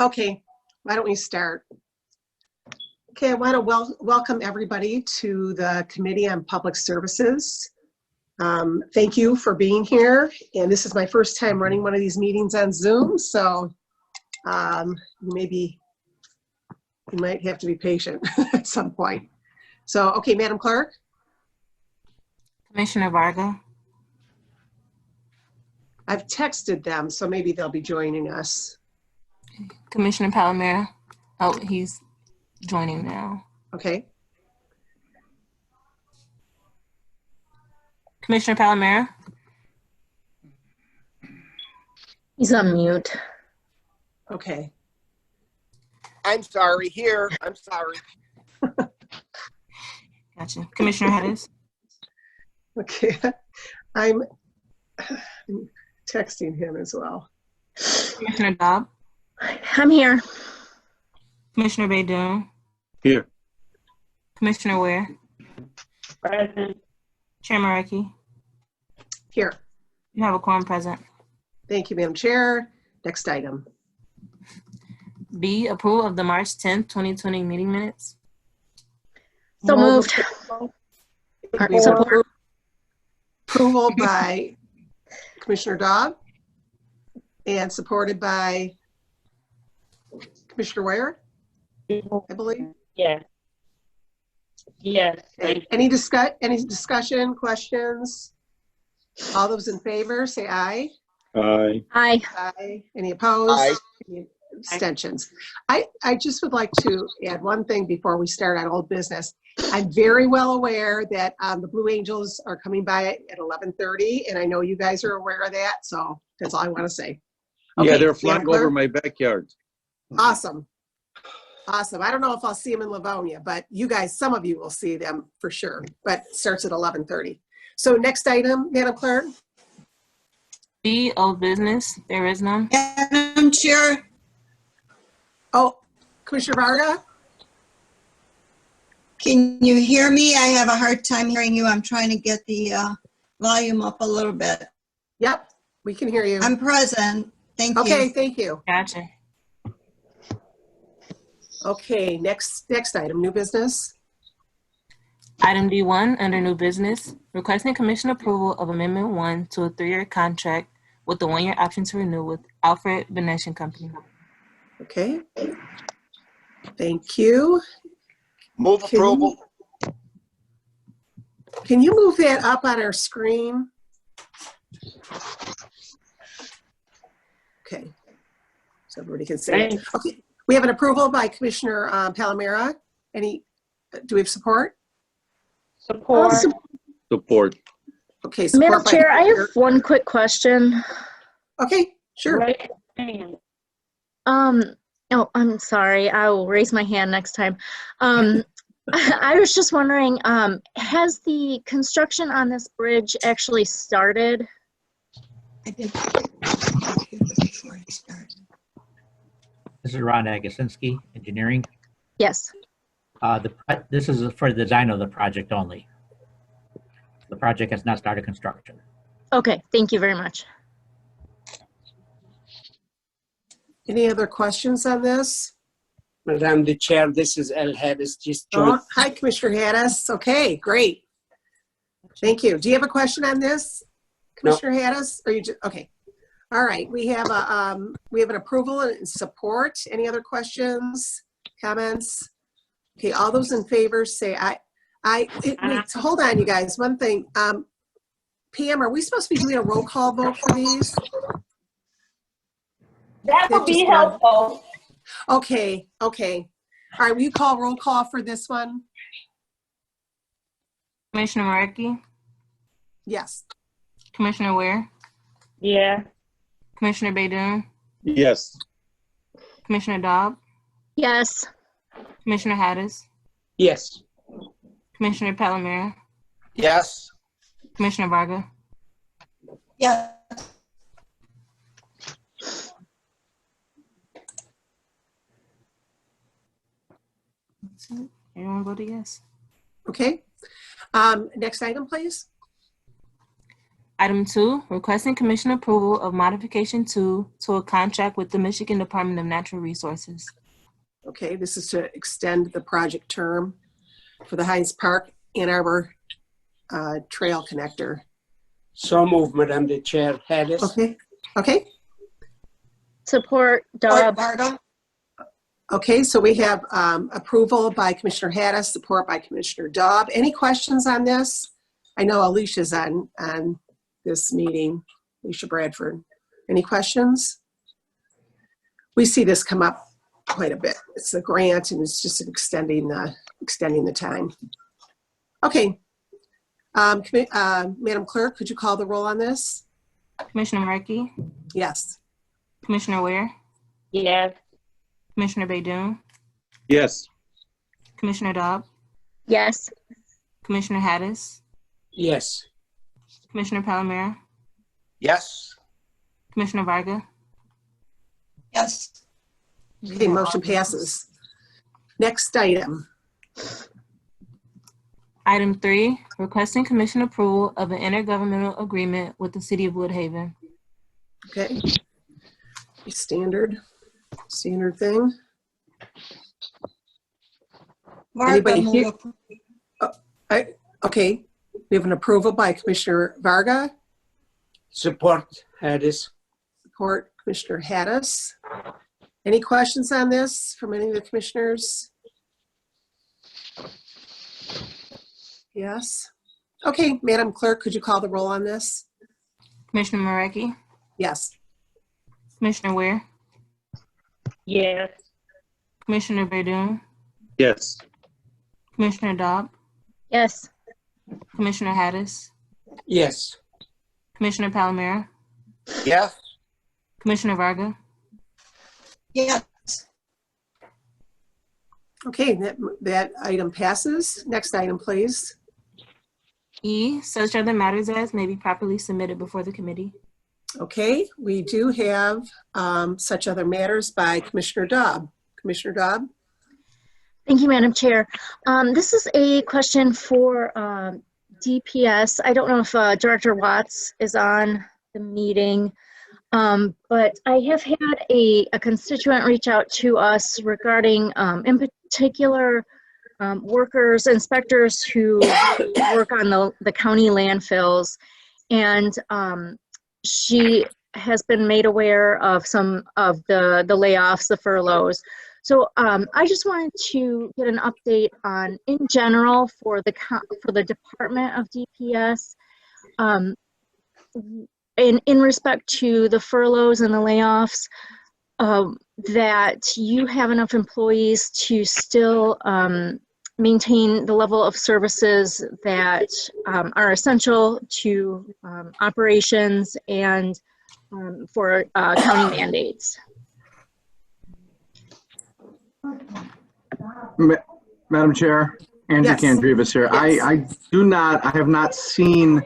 Okay, why don't we start? Okay, I want to welcome everybody to the Committee on Public Services. Thank you for being here. And this is my first time running one of these meetings on Zoom, so maybe you might have to be patient at some point. So, okay, Madam Clerk. Commissioner Varga. I've texted them, so maybe they'll be joining us. Commissioner Palomera. Oh, he's joining now. Okay. Commissioner Palomera. He's on mute. Okay. I'm sorry. Here. I'm sorry. Gotcha. Commissioner Hedges. Okay. I'm texting him as well. Commissioner Dobb. I'm here. Commissioner Baydoun. Here. Commissioner Ware. Present. Chair Markey. Here. You have a quorum present. Thank you, Madam Chair. Next item. B, approval of the March 10th, 2020 meeting minutes. So moved. Support. Approval by Commissioner Dobb and supported by Commissioner Ware, I believe. Yes. Yes. Okay. Any discussion, questions? All those in favor, say aye. Aye. Aye. Aye. Any opposed? Aye. Any abstentions? I just would like to add one thing before we start on old business. I'm very well aware that the Blue Angels are coming by at 11:30, and I know you guys are aware of that, so that's all I want to say. Yeah, Okay, they're flying Madam Clerk? over my backyard. Awesome. Awesome. I don't know if I'll see them in Livonia, but you guys, some of you will see them for sure, but it starts at 11:30. So next item, Madam Clerk. B, old business. There is none. Madam Chair, Oh, Commissioner Varga? can you hear me? I have a hard time hearing you. I'm trying to get the volume up a little bit. Yep, we can hear you. I'm present. Thank Okay, you. thank you. Gotcha. Okay, next item, new business. Item D1, under new business, requesting commission approval of Amendment 1 to a 3-year contract with the 1-year option to renew with Alfred Benesh and Company. Okay. Thank you. Move approval. Can you move that up on our screen? Okay, so everybody can see it. Thanks. Okay, we have an approval by Commissioner Palomera. Do we have support? Support. Support. Okay, support Madam by Chair, I have Commissioner- one quick question. Okay, sure. Raise your hand. Oh, I'm sorry. I will raise my hand next time. I was just wondering, has the construction on this bridge actually started? I did before it started. This is Ron Agasinski, Engineering. Yes. This is for the design of the project only. The project has not started construction. Okay, thank you very much. Any other questions on this? Madam the Chair, this is El Hadis. Just Oh, joined. hi, Commissioner Haddis. Okay, great. Thank you. Do you have a question on this, Commissioner Haddis? Or okay. All right. We have an approval and support. Any other questions, comments? Okay. All those in favor say aye. Wait, so hold on, you guys. One thing. Pam, are we supposed to be doing a roll call vote for these? That would be helpful. Okay. Okay. All right. Will you call roll call for this one? Commissioner Markey. Yes. Commissioner Ware. Yeah. Commissioner Baydoun. Yes. Commissioner Dobb. Yes. Commissioner Hadis. Yes. Commissioner Palomera. Yes. Commissioner Varga. Yeah, Everyone voted yes. Okay. Next item, please. Item 2, requesting commission approval of modification 2 to a contract with the Michigan Department of Natural Resources. Okay, this is to extend the project term for the Heinz Park Ann Arbor Trail Connector. So moved, Madam the Chair. Harris. Okay, okay, Support Or Dobb. Varga? okay, so we have approval by Commissioner Hattis, support by Commissioner Daub. Any questions on this? I know Alicia's on this meeting, Alicia Bradford. Any questions? We see this come up quite a bit. It's a grant and it's just extending the time. Okay. Madam Clerk, could you call the roll on this? Commissioner Markey, Yes. Commissioner Ware, Yes. Commissioner Baydoun, Yes. Commissioner Dobb, Yes. Commissioner Hattis, Yes. Commissioner Palomero, Yes. Commissioner Varga. Yes. Okay, motion passes. Next item. Item 3, requesting commission approval of an intergovernmental agreement with the City of Woodhaven. Okay. Standard thing. Varga, Anybody move here? approval. Okay, we have an approval by Commissioner Varga, Support Harris. support Commissioner Hattis. Any questions on this from any of the commissioners? Yes. Okay, Madam Clerk, could you call the roll on this? Commissioner Markey, Yes. Commissioner Ware, Yes. Commissioner Baydoun, Yes. Commissioner Dobb, Yes. Commissioner Hattis, Yes. Commissioner Palomero, Yes. Commissioner Varga. Yes. Okay, that item passes. Next item, please. E, such other matters as may be properly submitted before the committee. Okay, we do have such other matters by Commissioner Dobb. Commissioner Dobb? Thank you, Madam Chair. This is a question for DPS. I don't know if Director Watts is on the meeting, but I have had a constituent reach out to us regarding, in particular, workers, inspectors who work on the county landfills. And she has been made aware of some of the layoffs, the furloughs. So I just wanted to get an update on, in general, for the Department of DPS, in respect to the furloughs and the layoffs, that you have enough employees to still maintain the level of services that are essential to operations and for county mandates. Madam Chair, Andrew Yes. Candrivas here. Yes. I have not seen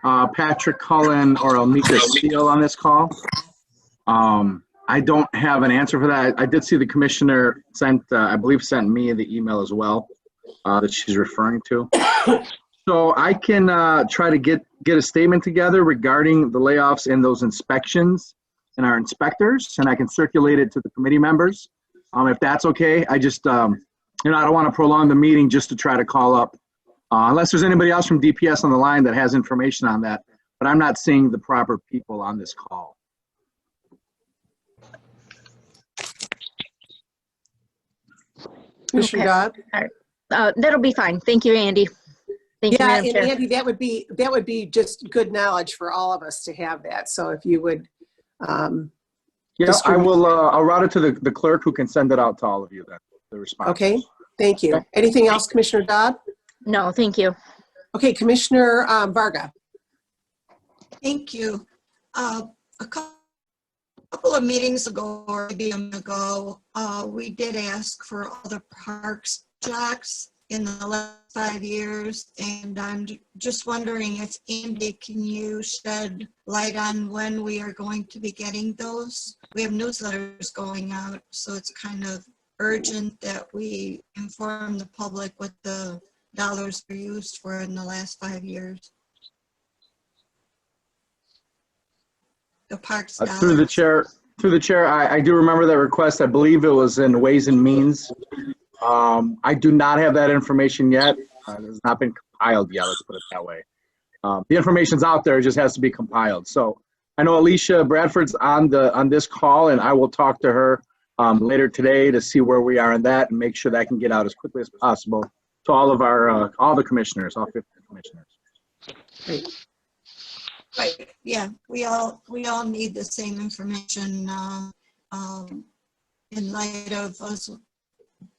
Patrick Cullen or Elmika Seal on this call. I don't have an answer for that. I did see the commissioner sent me the email as well that she's referring to. So I can try to get a statement together regarding the layoffs and those inspections and our inspectors, and I can circulate it to the committee members. If that's okay. I just, I don't want to prolong the meeting just to try to call up, unless there's anybody else from DPS on the line that has information on that, but I'm not seeing the proper people on this call. Commissioner Okay. Dobb? That'll be fine. Thank you, Andy. Thank you, Yeah, Madam and Chair. Andy, that would be just good knowledge for all of us to have that. So if you would, Yeah, I will, I'll route it to the clerk who can send it out to all of you then, the response. okay, thank you. Anything else, Commissioner Dobb? No, thank you. Okay, Commissioner Varga? Thank you. A couple of meetings ago, or maybe a month ago, we did ask for other parks jacks in the last 5 years, and I'm just wondering if, Andy, can you shed light on when we are going to be getting those? We have newsletters going out, so it's kind of urgent that we inform the public what the dollars were used for in the last 5 years. the parks Through the dollars? chair, I do remember that request. I believe it was in Ways and Means. I do not have that information yet. It has not been compiled yet, let's put it that way. The information's out there, it just has to be compiled. So I know Alicia Bradford's on this call, and I will talk to her later today to see where we are in that and make sure that can get out as quickly as possible to all of our, all the commissioners, all 50 commissioners. Right, yeah, we all need the same information in light of us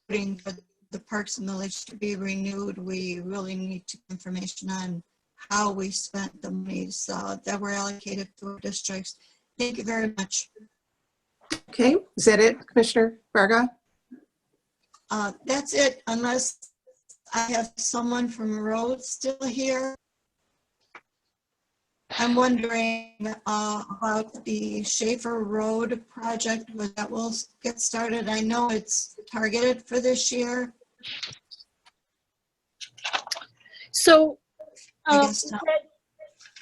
putting for the Parks and Village to be renewed. We really need information on how we spent the monies that were allocated to our districts. Thank you very much. Okay, is that it, Commissioner Varga? That's it, unless I have someone from Roads still here. I'm wondering about the Schaefer Road project, when that will get started. I know it's targeted for this year. So I guess not.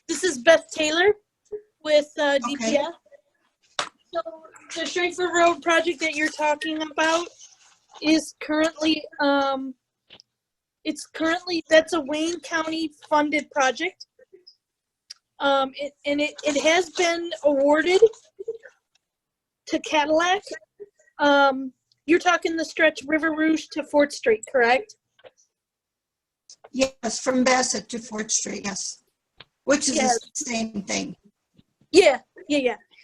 this is Beth Taylor with DPS. Okay. So the Schaefer Road project that you're talking about is currently, that's a Wayne County funded project. It has been awarded to Cadillac. You're talking the stretch River Rouge to Fort Street, correct? Yes, from Bassett to Fort Street, yes. Which is Yes. the same thing. Yeah.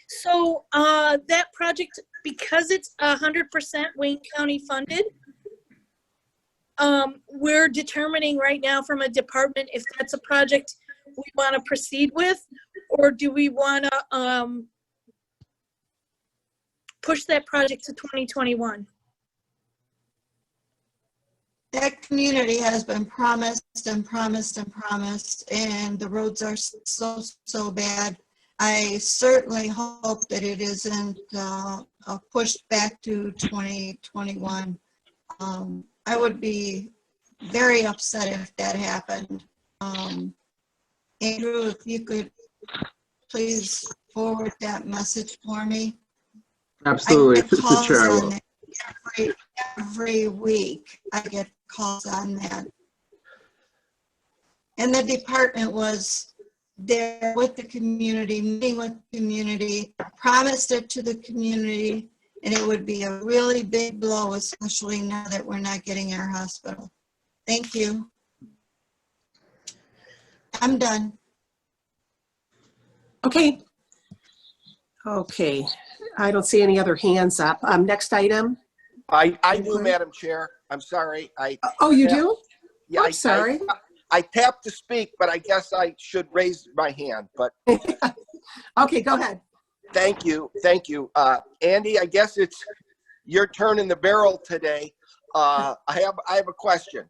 So that project, because it's 100% Wayne County funded, we're determining right now from a department if that's a project we want to proceed with, or do we want to push that project to 2021? That community has been promised and promised and promised, and the roads are so bad. I certainly hope that it isn't pushed back to 2021. I would be very upset if that happened. Andrew, if you could please forward that message for me. Absolutely. I get calls Chair, I on will. that every week. I get calls on that. And the department was there with the community, meeting with the community, promised it to the community, and it would be a really big blow, especially now that we're not getting our hospital. Thank you. I'm done. Okay. Okay, I don't see any other hands up. Next item. I do, Madam Chair. I'm sorry. Oh, you do? Yeah, I'm sorry. I tapped to speak, but I guess I should raise my hand, but Okay, go ahead. thank you. Thank you. Andy, I guess it's your turn in the barrel today. I have a question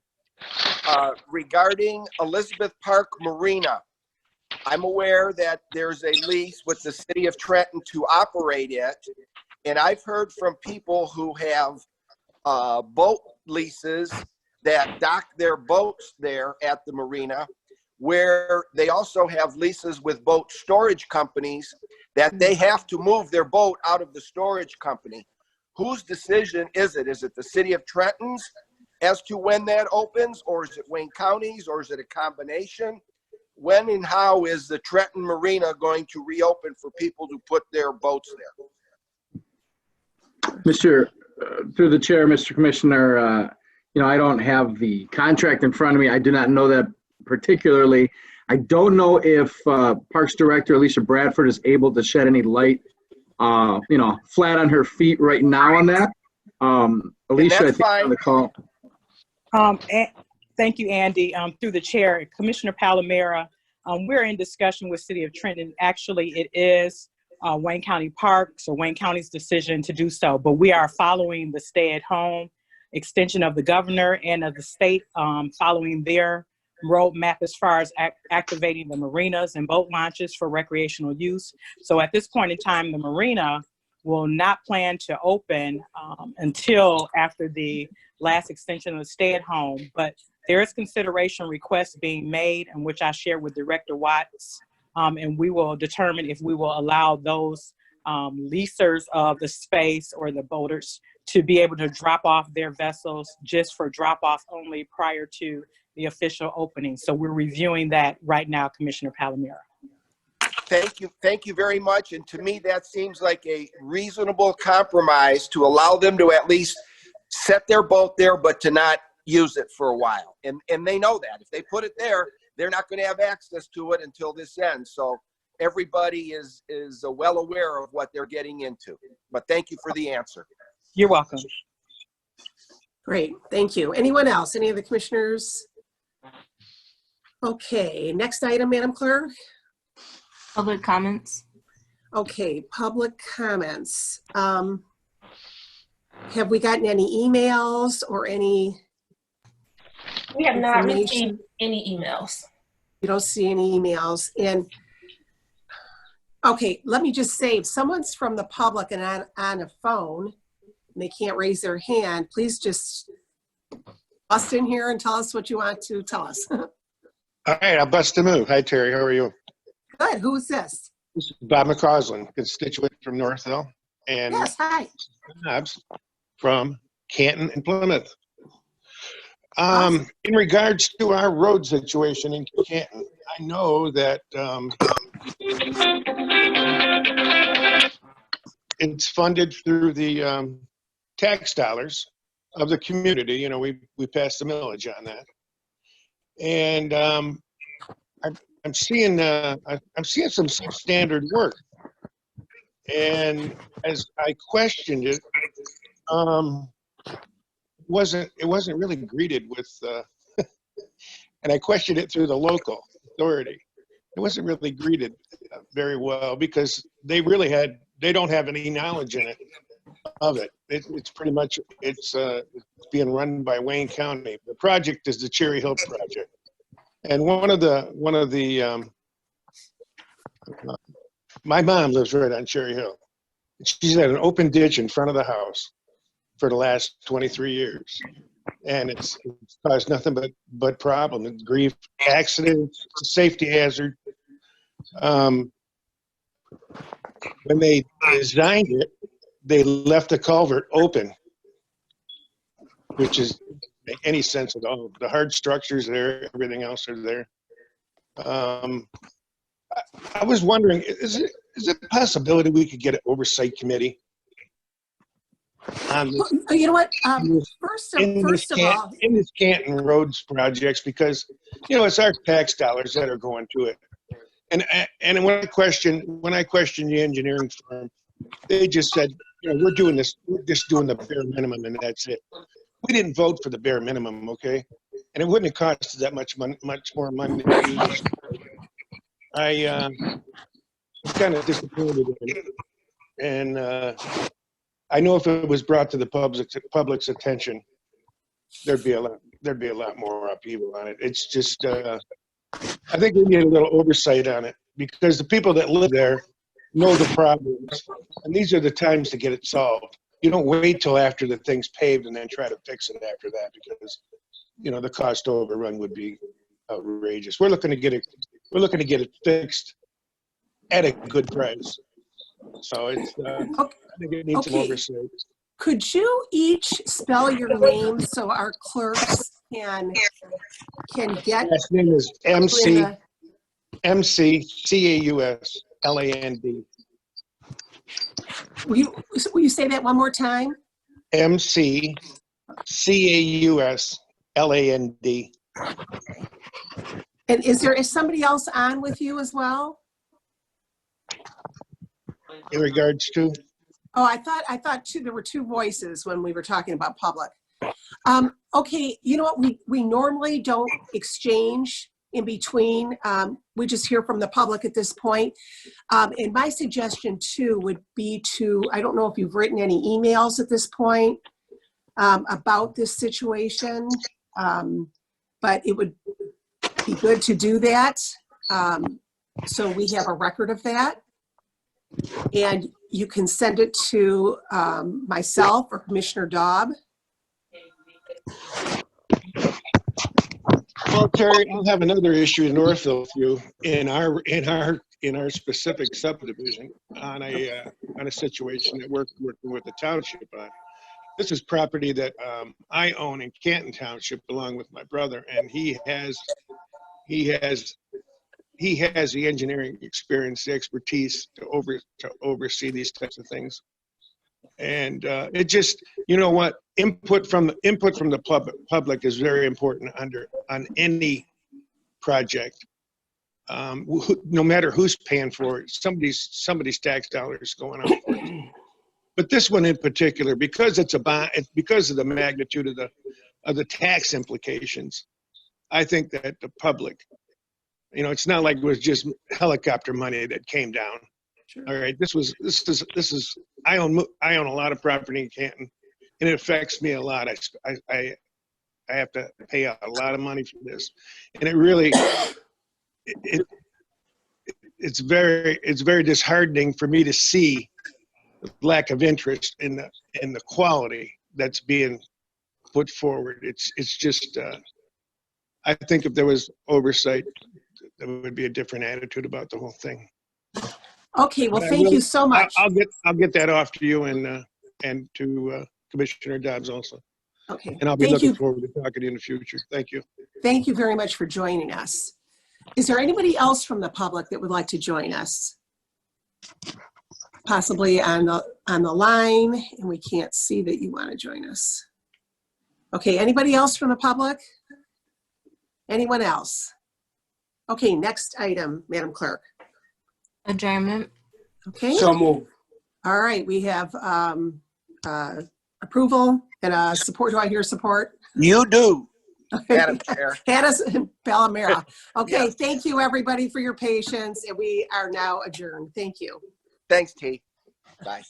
regarding Elizabeth Park Marina. I'm aware that there's a lease with the city of Trenton to operate it. And I've heard from people who have boat leases that dock their boats there at the marina, where they also have leases with boat storage companies that they have to move their boat out of the storage company. Whose decision is it? Is it the city of Trenton's as to when that opens, or is it Wayne County's, or is it a combination? When and how is the Trenton Marina going to reopen for people to put their boats there? Through the chair, Mr. Commissioner, I don't have the contract in front of me. I do not know that particularly. I don't know if Parks Director Alicia Bradford is able to shed any light, flat on her feet right now on that. Alicia, I think on the call. Thank you, Andy. Through the chair, Commissioner Palomera, we're in discussion with City of Trenton. Actually, it is Wayne County Parks or Wayne County's decision to do so, but we are following the stay-at-home extension of the governor and of the state, following their roadmap as far as activating the marinas and boat launches for recreational use. So at this point in time, the marina will not plan to open until after the last extension of the stay-at-home, but there is consideration requests being made, in which I shared with Director Watts and we will determine if we will allow those leasers of the space or the boaters to be able to drop off their vessels just for drop off only prior to the official opening. So we're reviewing that right now, Commissioner Palomera. Thank you very much. And to me, that seems like a reasonable compromise to allow them to at least set their boat there, but to not use it for a while. And they know that if they put it there, they're not going to have access to it until this ends. So everybody is well aware of what they're getting into. But thank you for the answer. You're welcome. Great, thank you. Anyone else? Any of the commissioners? Okay, next item, Madam Clerk. Public comments. Okay, public comments. Have we gotten any emails or any? We have not information? received any emails. You don't see any emails. And okay, let me just say, if someone's from the public and on a phone and they can't raise their hand, please just bust in here and tell us what you want to tell us. All right, I'll bust a move. Hi, Terry. How are you? Good. Who is this? This is Bob McCausland, constituent from North Hill, and Yes, hi. Hobbs from Canton and Plymouth. In regards to our road situation in Canton, I know that it's funded through the tax dollars of the community. You know, we passed the millage on that, and I'm seeing some substandard work, and as I questioned it, it wasn't really greeted with, and I questioned it through the local authority. It wasn't really greeted very well because they don't have any knowledge in it of it. It's pretty much it's being run by Wayne County. The project is the Cherry Hill project. And my mom lives right on Cherry Hill. She's had an open ditch in front of the house for the last 23 years. And it's caused nothing but problems, grief, accidents, safety hazard. When they designed it, they left the culvert open, which is make any sense at all. The hard structures there, everything else are there. I was wondering, is it a possibility we could get an oversight committee on this? You know what? First of all, in this Canton Roads projects, because it's our tax dollars that are going to it. And when I questioned the engineering firm, they just said, we're doing this, we're just doing the bare minimum, and that's it. We didn't vote for the bare minimum, okay? And it wouldn't have cost us that much more money to do this. I'm kind of disappointed in it. And I know if it was brought to the public's attention, there'd be a lot more upheaval on it. It's just, I think we need a little oversight on it, because the people that live there know the problems, and these are the times to get it solved. You don't wait till after the thing's paved and then try to fix it after that, because the cost overrun would be outrageous. We're looking to get it fixed at a good price. So it's I think it needs some oversight. Could you each spell your name so our clerks can get? Last name is McCausland. Will you say that one more time? McCausland. And is somebody else on with you as well? In regards to? Oh, I thought there were two voices when we were talking about public. Okay, you know what? We normally don't exchange in between. We just hear from the public at this point. And my suggestion too would be I don't know if you've written any emails at this point about this situation, but it would be good to do that so we have a record of that. And you can send it to myself or Commissioner Daub. Well, Terry, I'll have another issue in Northville with you. In our in our specific subdivision on a situation that we're working with the township on. This is property that I own in Canton Township along with my brother, and he has the engineering experience, the expertise to oversee these types of things. And it just, you know what, input from the public is very important on any project. No matter who's paying for it, somebody's tax dollars going on for it. But this one in particular, because it's a bond, because of the magnitude of the tax implications, I think that the public, you know, it's not like it was just helicopter money that came down. Sure. All right, this is. I own a lot of property in Canton, and it affects me a lot. I have to pay a lot of money for this, and it really it's very disheartening for me to see the lack of interest in the quality that's being put forward. It's just I think if there was oversight, there would be a different attitude about the whole thing. Okay, well, thank you so much. I'll get that off to you and to Commissioner Dobbs also. Okay. And I'll be looking forward to talking to you in the future. Thank you. Thank you very much for joining us. Is there anybody else from the public that would like to join us? Possibly on the line, and we can't see that you want to join us. Okay, anybody else from the public? Anyone else? Okay, next item, Madam Clerk. Adjournment. Okay. So moved. All right, we have approval and support. Do I hear support? You do, Madam Chair. Hannah's Palomera. Okay, Yes. Thank you everybody for your patience, and we are now adjourned. Thank you. Thanks, T. Bye.